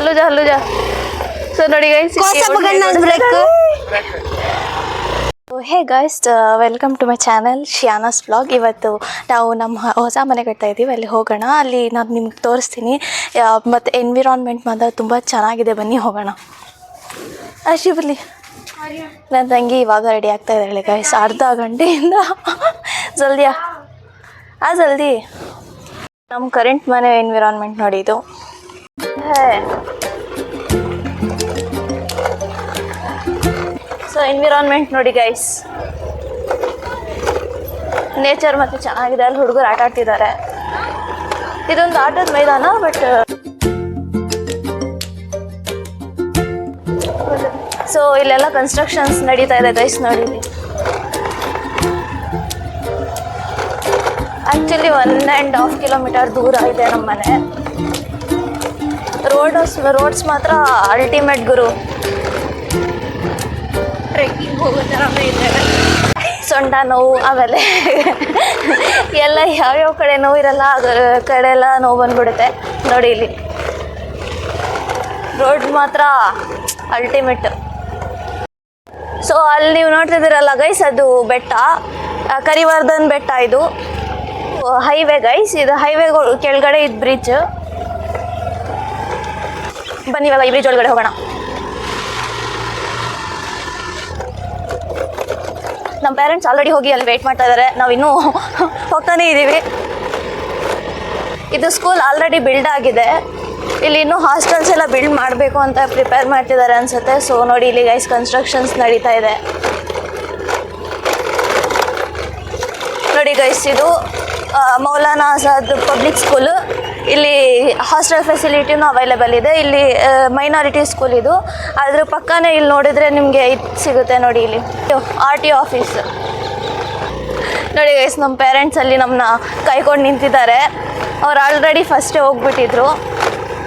ಹಲ್ಲು ಜಾ ಸೊ ನೋಡಿ guys hey guys welcome to my channel Shiyana's vlog. ಇವತ್ತು ನಾವು ನಮ್ಮ ಹೊಸ ಮನೆ ಕಟ್ತಾ ಇದ್ದೀವಿ, ಅಲ್ಲಿ ಹೋಗೋಣ. ಅಲ್ಲಿ ನಾನು ನಿಮ್ಗೆ ತೋರಿಸ್ತೀನಿ. ಮತ್ತು ಎನ್ವಿರಾನ್ಮೆಂಟ್ ಮಾತ್ರ ತುಂಬ ಚೆನ್ನಾಗಿದೆ, ಬನ್ನಿ ಹೋಗೋಣ. ಶಿವಲಿ ನನ್ನ ತಂಗಿ ಇವಾಗ ರೆಡಿ ಆಗ್ತಾ ಇದ್ದಾಳೆ ಗೈಸ್, ಅರ್ಧ ಗಂಟೆಯಿಂದ. ಜಲ್ದಿಯಾ ಜಲ್ದಿ. ನಮ್ಮ ಕರೆಂಟ್ ಮನೆ ಎನ್ವಿರಾನ್ಮೆಂಟ್ ನೋಡಿ ಇದು. ಸೊ ಎನ್ವಿರಾನ್ಮೆಂಟ್ ನೋಡಿ ಗೈಸ್, ನೇಚರ್ ಮತ್ತು ಚೆನ್ನಾಗಿದೆ. ಅಲ್ಲಿ ಹುಡುಗರು ಆಟ ಆಡ್ತಿದ್ದಾರೆ. ಇದೊಂದು ಆಟದ ಮೈದಾನ, ಬಟ್ ಸೊ ಇಲ್ಲೆಲ್ಲ ಕನ್ಸ್ಟ್ರಕ್ಷನ್ಸ್ ನಡೀತಾ ಇದೆ ಗೈಸ್. ನೋಡಿ ಆ್ಯಕ್ಚುಲಿ 1.5 ಕಿಲೋಮೀಟರ್ ದೂರ ಇದೆ ನಮ್ಮ ಮನೆ. ರೋಡ್ಸ್ ಮಾತ್ರ ಅಲ್ಟಿಮೇಟ್ ಗುರು. ಟ್ರೆಕ್ಕಿಂಗ್ ಹೋಗೋ ಥರನೇ ಇದೆ. ಸೊಂಟ ನೋವು, ಆಮೇಲೆ ಎಲ್ಲ ಯಾವ್ಯಾವ ಕಡೆ ನೋವು ಇರಲ್ಲ, ಅದರ ಕಡೆ ಎಲ್ಲ ನೋವು ಬಂದ್ಬಿಡುತ್ತೆ. ನೋಡಿ ಇಲ್ಲಿ ರೋಡ್ ಮಾತ್ರ ಅಲ್ಟಿಮೇಟ್. ಸೊ ಅಲ್ಲಿ ನೀವು ನೋಡ್ತಿದ್ದೀರಲ್ಲ ಗೈಸ್, ಅದು ಬೆಟ್ಟ, ಕರಿವರ್ಧನ್ ಬೆಟ್ಟ. ಇದು ಹೈವೇ ಗೈಸ್, ಇದು ಹೈವೇ ಕೆಳಗಡೆ ಇದು ಬ್ರಿಡ್ಜ್. ಬನ್ನಿ ಇವಾಗ ಈ ಬ್ರಿಡ್ಜ್ ಒಳಗಡೆ ಹೋಗೋಣ. ನಮ್ಮ ಪೇರೆಂಟ್ಸ್ ಆಲ್ರೆಡಿ ಹೋಗಿ ಅಲ್ಲಿ ವೆಯ್ಟ್ ಮಾಡ್ತಾ ಇದ್ದಾರೆ, ನಾವಿನ್ನೂ ಹೋಗ್ತಾನೇ ಇದ್ದೀವಿ. ಇದು ಸ್ಕೂಲ್ ಆಲ್ರೆಡಿ ಬಿಲ್ಡ್ ಆಗಿದೆ. ಇಲ್ಲಿ ಇನ್ನೂ ಹಾಸ್ಟೆಲ್ಸ್ ಎಲ್ಲ ಬಿಲ್ಡ್ ಮಾಡಬೇಕು ಅಂತ ಪ್ರಿಪೇರ್ ಮಾಡ್ತಿದ್ದಾರೆ ಅನಿಸುತ್ತೆ. ಸೊ ನೋಡಿ ಇಲ್ಲಿ ಗೈಸ್ ಕನ್ಸ್ಟ್ರಕ್ಷನ್ಸ್ ನಡೀತಾ ಇದೆ. ನೋಡಿ ಗೈಸ್, ಇದು ಮೌಲಾನಾ ಆಜಾದ್ ಪಬ್ಲಿಕ್ ಸ್ಕೂಲು. ಇಲ್ಲಿ ಹಾಸ್ಟೆಲ್ ಫೆಸಿಲಿಟಿನೂ ಅವೈಲೇಬಲ್ ಇದೆ. ಇಲ್ಲಿ ಮೈನಾರಿಟಿ ಸ್ಕೂಲ್ ಇದು. ಅದ್ರ ಪಕ್ಕನೇ ಇಲ್ಲಿ ನೋಡಿದರೆ ನಿಮಗೆ ಇದು ಸಿಗುತ್ತೆ ನೋಡಿ, ಇಲ್ಲಿ RTO ಆಫೀಸ್. ನೋಡಿ ಗೈಸ್, ನಮ್ಮ ಪೇರೆಂಟ್ಸ್ ಅಲ್ಲಿ ನಮ್ಮನ್ನ ಕಾಯ್ಕೊಂಡು ನಿಂತಿದ್ದಾರೆ. ಅವ್ರು ಆಲ್ರೆಡಿ ಫಸ್ಟೇ ಹೋಗ್ಬಿಟ್ಟಿದ್ರು.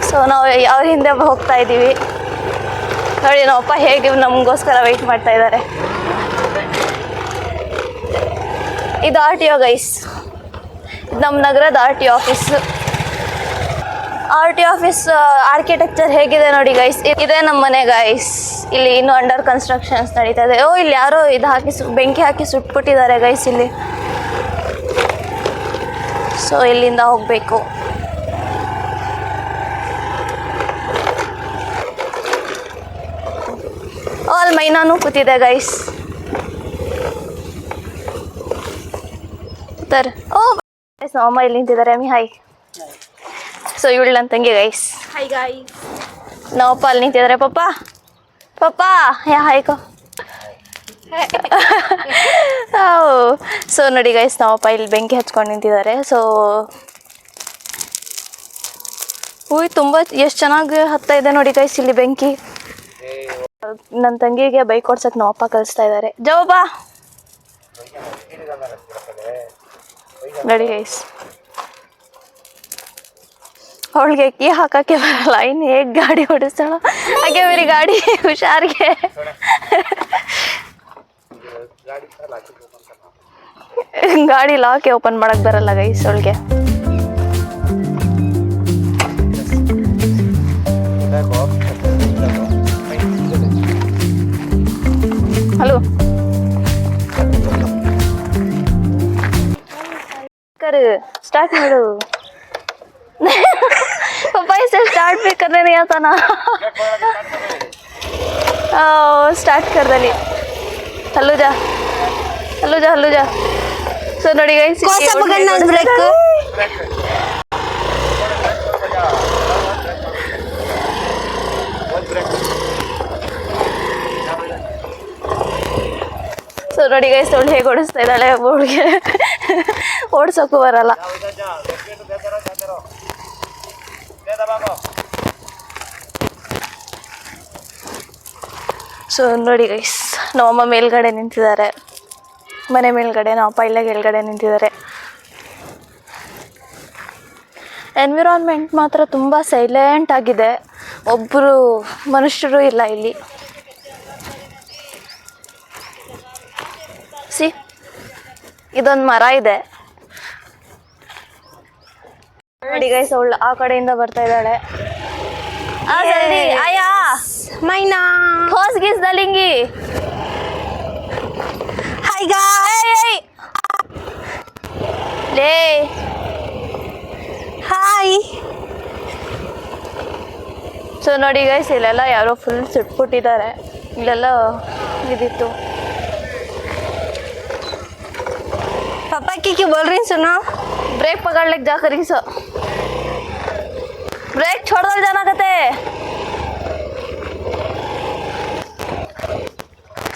ಸೊ ನಾವು ಅವ್ರ ಹಿಂದೆ ಹೋಗ್ತಾ ಇದ್ದೀವಿ. ನೋಡಿ ನಮ್ಮಪ್ಪ ಹೇಗೆ ನಮಗೋಸ್ಕರ ವೆಯ್ಟ್ ಮಾಡ್ತಾ ಇದ್ದಾರೆ. ಇದು RTO ಗೈಸ್, ನಮ್ಮ ನಗರದ RTO office. RTO office architecture ಹೇಗಿದೆ ನೋಡಿ ಗೈಸ್. ಇದೇ ನಮ್ಮ ಮನೆ ಗೈಸ್. ಇಲ್ಲಿ ಇನ್ನೂ ಅಂಡರ್ ಕನ್ಸ್ಟ್ರಕ್ಷನ್ಸ್ ನಡೀತಾ ಇದೆ. ಇಲ್ಲಿ ಯಾರೋ ಇದು ಹಾಕಿ ಬೆಂಕಿ ಹಾಕಿ ಸುಟ್ಬಿಟ್ಟಿದ್ದಾರೆ ಗೈಸ್ ಇಲ್ಲಿ. ಸೊ ಇಲ್ಲಿಂದ ಹೋಗಬೇಕು. ಅಲ್ಲಿ ಮೈನಾನು ಕೂತಿದೆ ಗೈಸ್. ಅಮ್ಮ ಇಲ್ಲಿ ನಿಂತಿದ್ದಾರೆ. ಅಮ್ಮಿ ಹಾಯ್. ಸೊ ಇವಳು ನನ್ನ ತಂಗಿ ಗೈಸ್. Hi guys. ನಾವಪ್ಪ ಅಲ್ಲಿ ನಿಂತಿದ್ದಾರೆ. ಪಪ್ಪ ಹಾಯ್ಕೋ. ಸೊ ನೋಡಿ ಗೈಸ್, ನಾವಪ್ಪ ಇಲ್ಲಿ ಬೆಂಕಿ ಹಚ್ಕೊಂಡು ನಿಂತಿದ್ದಾರೆ. ಸೊ ತುಂಬ ಎಷ್ಟು ಚೆನ್ನಾಗಿ ಹತ್ತಾ ಇದೆ ನೋಡಿ ಗೈಸ್ ಇಲ್ಲಿ ಬೆಂಕಿ. ನನ್ನ ತಂಗಿಗೆ ಬೈಕ್ ಓಡ್ಸಕ್ಕೆ ನಾವಪ್ಪ ಕಲಿಸ್ತಾ ಇದ್ದಾರೆ. ಜವಾಬಾ ನೋಡಿ ಗೈಸ್, ಅವಳಿಗೆ ಕೀ ಹಾಕಕ್ಕೆ ಬರಲ್ಲ, ಇನ್ನು ಹೇಗೆ ಗಾಡಿ ಓಡಿಸ್ತಾಳ ಹಾಗೆ ಮೇರಿ ಗಾಡಿ ಹುಷಾರಿಗೆ. ಗಾಡಿ ಲಾಕೆ ಓಪನ್ ಮಾಡಕ್ ಬರಲ್ಲ ಗೈಸ್ ಅವಳಿಗೆ. ಹಲೋ ಸ್ಟಾರ್ಟ್ ಮಾಡು. पप्पा इसे स्टार्ट भी करने नहीं आता ना. स्टार्ट कर दली. हल्लू जा. सो ನೋಡಿ ಗೈಸ್, ಬ್ರೇಕ್. ಸೊ ನೋಡಿ ಗೈಸ್, ಅವಳು ಹೇಗೆ ಓಡಿಸ್ತಾ ಇದ್ದಾಳೆ. ಅವಳಿಗೆ ಓಡಿಸೋಕ್ಕೂ ಬರಲ್ಲ. ಸೊ ನೋಡಿ ಗೈಸ್, ನಮ್ಮಮ್ಮ ಮೇಲ್ಗಡೆ ನಿಂತಿದ್ದಾರೆ, ಮನೆ ಮೇಲ್ಗಡೆ. ನಮ್ಮಪ್ಪ ಇಲ್ಲೇ ಕೆಳಗಡೆ ನಿಂತಿದ್ದಾರೆ. ಎನ್ವಿರಾನ್ಮೆಂಟ್ ಮಾತ್ರ ತುಂಬ ಸೈಲೆಂಟ್ ಆಗಿದೆ. ಒಬ್ಬರು ಮನುಷ್ಯರು ಇಲ್ಲ ಇಲ್ಲಿ. ಸಿ, ಇದೊಂದು ಮರ ಇದೆ ನೋಡಿ ಗೈಸ್. ಅವಳು ಆ ಕಡೆಯಿಂದ ಬರ್ತಾ ಇದ್ದಾಳೆ. जल्दी आया मैना खोस घिस डालेंगी हाय गाइस ले ಹಾಯ್ ಸೊ ನೋಡಿ ಗೈಸ್ ಇಲ್ಲೆಲ್ಲ ಯಾರೋ ಫುಲ್ ಸುಟ್ಬಿಟ್ಟಿದ್ದಾರೆ ಇಲ್ಲೆಲ್ಲ ಇದಿತ್ತು पापा की क्यों बोल रही सुनो ब्रेक पकड़ ले जा करी सो ब्रेक छोड़ दल जाना कते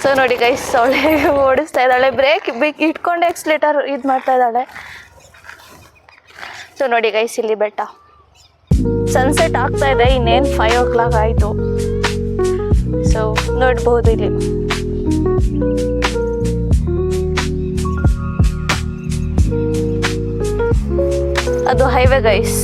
ಸೊ ನೋಡಿ ಗೈಸ್ ಅವಳೆ ಓಡಿಸ್ತಾ ಇದ್ದಾಳೆ ಬ್ರೇಕ್ ಇಟ್ಕೊಂಡು ಎಕ್ಸ್ಲೇಟರ್ ಇದು ಮಾಡ್ತಾ ಇದ್ದಾಳೆ ಸೊ ನೋಡಿ ಗೈಸ್ ಇಲ್ಲಿ ಬೆಟ್ಟ ಸನ್ಸೆಟ್ ಆಗ್ತಾ ಇದೆ ಇನ್ನೇನು 5 o'clock ಆಯಿತು ಸೊ ನೋಡ್ಬೋದು ಇಲ್ಲಿ ಅದು ಹೈವೇ ಗೈಸ್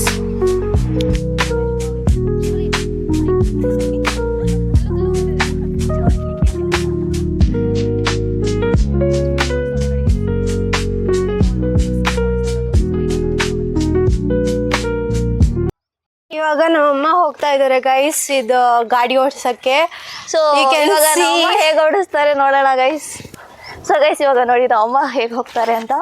ಇವಾಗ ನಮ್ಮಮ್ಮ ಹೋಗ್ತಾ ಇದಾರೆ ಗೈಸ್ ಇದು ಗಾಡಿ ಓಡಿಸಕ್ಕೆ ಸೊ ಇವಾಗ ನಮ್ಮಮ್ಮ ಹೇಗೆ ಓಡಿಸ್ತಾರೆ ನೋಡೋಣ ಗೈಸ್ ಸೊ ಗೈಸ್ ಇವಾಗ ನೋಡಿ ನಮ್ಮಮ್ಮ ಹೇಗೆ ಹೋಗ್ತಾರೆ ಅಂತ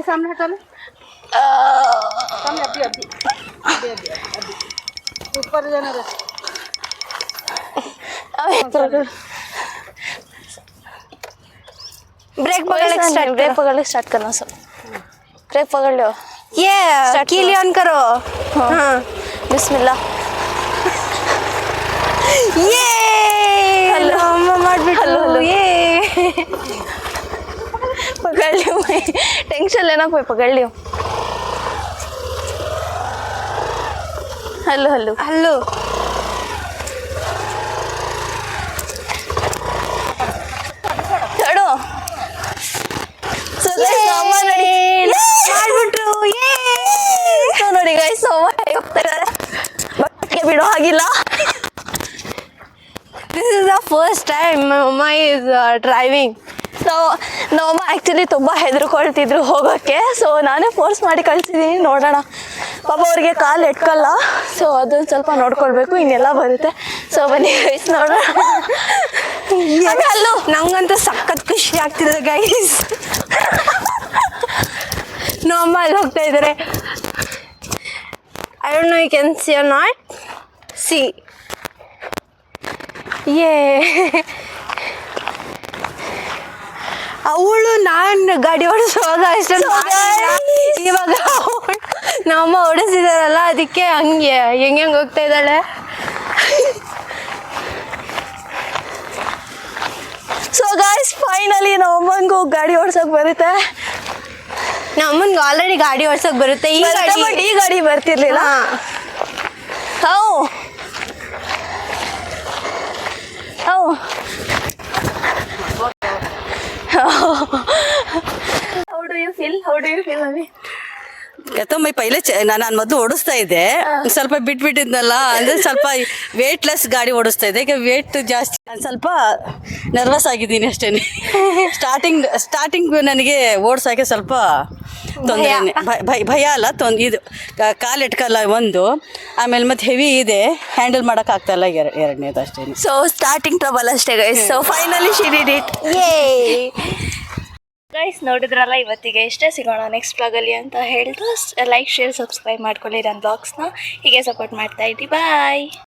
सामने हटा ले सामने अभी अभी अभी अभी अभी ऊपर जाना रे ब्रेक पकड़ने स्टार्ट करना सब ब्रेक पकड़ लो ये कीली ऑन करो हाँ बिस्मिल्लाह ये हेलो मम्मा ಮಾಡ್ಬಿಟ್ರು ये पकड़ लियो मैं टेंशन लेना कोई पकड़ लियो हेलो हेलो हेलो चढ़ो ಸೊ ಅಮ್ಮ ನೋಡಿ ಮಾಡ್ಬಿಟ್ರು ಸೊ ನೋಡಿ ಗೈಸ್ ಅಮ್ಮ ಹೇಗೆ ಹೋಗ್ತಾ ಇದ್ದಾರೆ ಬಟ್ಟೆ ಬಿಡೋ ಹಾಗಿಲ್ಲ This is the first time my mama is driving. ನಮ್ಮಮ್ಮ ಆ್ಯಕ್ಚುಲಿ ತುಂಬ ಹೆದರ್ಕೊಳ್ತಿದ್ರು ಹೋಗೋಕ್ಕೆ ಸೊ ನಾನೇ ಫೋರ್ಸ್ ಮಾಡಿ ಕಳ್ಸಿದ್ದೀನಿ ನೋಡೋಣ ಪಾಪ ಅವ್ರಿಗೆ ಕಾಲು ಎಟ್ಕಲ್ಲ ಸೊ ಅದನ್ನು ಸ್ವಲ್ಪ ನೋಡ್ಕೊಳ್ಬೇಕು ಇನ್ನೆಲ್ಲ ಬರುತ್ತೆ ಸೊ ಬನ್ನಿ ಗೈಸ್ ನೋಡೋಣ ಅಲ್ಲೂ ನಂಗಂತೂ ಸಖತ್ ಖುಷಿ ಆಗ್ತಿದೆ ಗೈಸ್ ನಮ್ಮಮ್ಮ ಅಲ್ಲಿ ಹೋಗ್ತಾ ಇದ್ದಾರೆ I don't know you can see or not see a ಅವಳು ನಾನು ಗಾಡಿ ಓಡಿಸುವಾಗ ಅಷ್ಟೊಂದು ಇವಾಗ ನಮ್ಮಮ್ಮ ಓಡಿಸಿದಾರಲ್ಲ ಅದಕ್ಕೆ ಹಂಗೆ ಹೆಂಗೆ ಹೋಗ್ತಾ ಇದ್ದಾಳೆ ಸೊ ಗೈಸ್ ಫೈನಲಿ ನಮ್ಮಮ್ಮನಿಗೂ ಗಾಡಿ ಓಡ್ಸೋಕೆ ಬರುತ್ತೆ ನಮ್ಮನ್ಗೆ ಆಲ್ರೆಡಿ ಗಾಡಿ ಓಡ್ಸೋಕೆ ಬರುತ್ತೆ ಈ ಗಾಡಿ ಬರ್ತಿರ್ಲಿಲ್ಲ how how How do you feel, Ami? ಯಾತೋ ಮೈ ಪೈಲೆ ನಾನು ಮೊದಲು ಓಡಿಸ್ತಾ ಇದ್ದೆ ಸ್ವಲ್ಪ ಬಿಟ್ಬಿಟ್ಟಿದ್ನಲ್ಲ ಅಂದರೆ ಸ್ವಲ್ಪ ವೇಟ್ಲೆಸ್ ಗಾಡಿ ಓಡಿಸ್ತಾ ಇದ್ದೆ ಈಗ ವೇಟ್ ಜಾಸ್ತಿ ಸ್ವಲ್ಪ ನರ್ವಸ್ ಆಗಿದ್ದೀನಿ ಅಷ್ಟೇ ಸ್ಟಾರ್ಟಿಂಗ್ ನನಗೆ ಓಡಿಸೋಕ್ಕೆ ಸ್ವಲ್ಪ ತೊಂದರೆ ಭಯ ಅಲ್ಲ ಇದು ಕಾಲು ಇಟ್ಕಲ್ಲ ಒಂದು ಆಮೇಲೆ ಮತ್ತೆ ಹೆವಿ ಇದೆ ಹ್ಯಾಂಡಲ್ ಮಾಡೋಕ್ಕಾಗ್ತಾಯಿಲ್ಲ ಎರಡನೇದು ಅಷ್ಟೇ ಸೊ ಸ್ಟಾರ್ಟಿಂಗ್ ಟ್ರಬಲ್ ಅಷ್ಟೇ guys so finally she did it guys ನೋಡಿದ್ರಲ್ಲ ಇವತ್ತಿಗೆ ಇಷ್ಟೇ ಸಿಗೋಣ ನೆಕ್ಸ್ಟ್ ಬ್ಲಾಗಲ್ಲಿ ಅಂತ ಹೇಳ್ತಾ ಲೈಕ್ ಶೇರ್ ಸಬ್ಸ್ಕ್ರೈಬ್ ಮಾಡ್ಕೊಳ್ಳಿ ನನ್ನ ಬ್ಲಾಗ್ಸ್ನ ಹೀಗೆ ಸಪೋರ್ಟ್ ಮಾಡ್ತಾ ಇದ್ದೀವಿ ಬಾಯ್